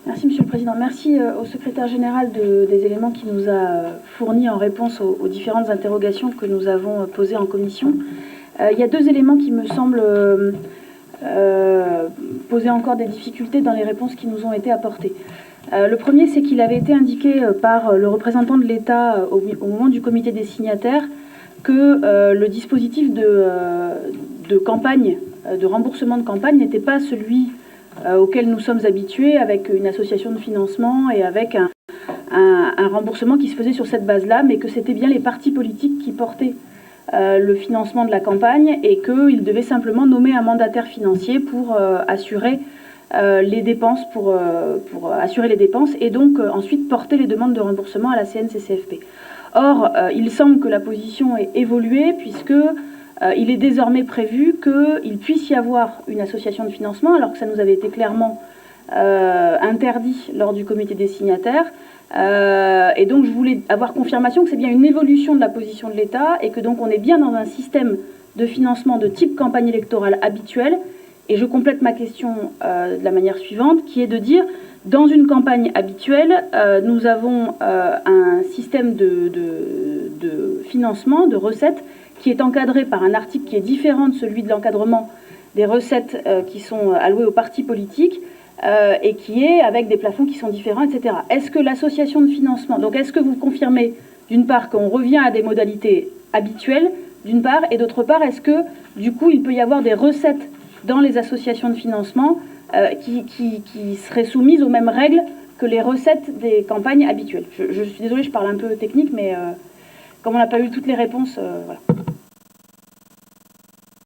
Merci Monsieur le Président. Merci au secrétaire général des éléments qu'il nous a fournis en réponse aux différentes interrogations que nous avons posées en commission. Il y a deux éléments qui me semblent poser encore des difficultés dans les réponses qui nous ont été apportées. Le premier, c'est qu'il avait été indiqué par le représentant de l'État au moment du comité des signataires que le dispositif de campagne, de remboursement de campagne, n'était pas celui auquel nous sommes habitués, avec une association de financement et avec un remboursement qui se faisait sur cette base-là, mais que c'était bien les partis politiques qui portaient le financement de la campagne et qu'ils devaient simplement nommer un mandataire financier pour assurer les dépenses, pour assurer les dépenses et donc ensuite porter les demandes de remboursement à la CNCCFP. Or, il semble que la position ait évolué puisque il est désormais prévu qu'il puisse y avoir une association de financement, alors que ça nous avait été clairement interdit lors du comité des signataires. Et donc je voulais avoir confirmation que c'est bien une évolution de la position de l'État et que donc on est bien dans un système de financement de type campagne électorale habituelle. Et je complète ma question de la manière suivante, qui est de dire, dans une campagne habituelle, nous avons un système de financement, de recettes, qui est encadré par un article qui est différent de celui de l'encadrement des recettes qui sont allouées aux partis politiques, et qui est avec des plafonds qui sont différents, etc. Est-ce que l'association de financement, donc est-ce que vous confirmez, d'une part, qu'on revient à des modalités habituelles, d'une part, et d'autre part, est-ce que, du coup, il peut y avoir des recettes dans les associations de financement qui seraient soumises aux mêmes règles que les recettes des campagnes habituelles? Je suis désolée, je parle un peu technique, mais comme on n'a pas eu toutes les réponses, voilà.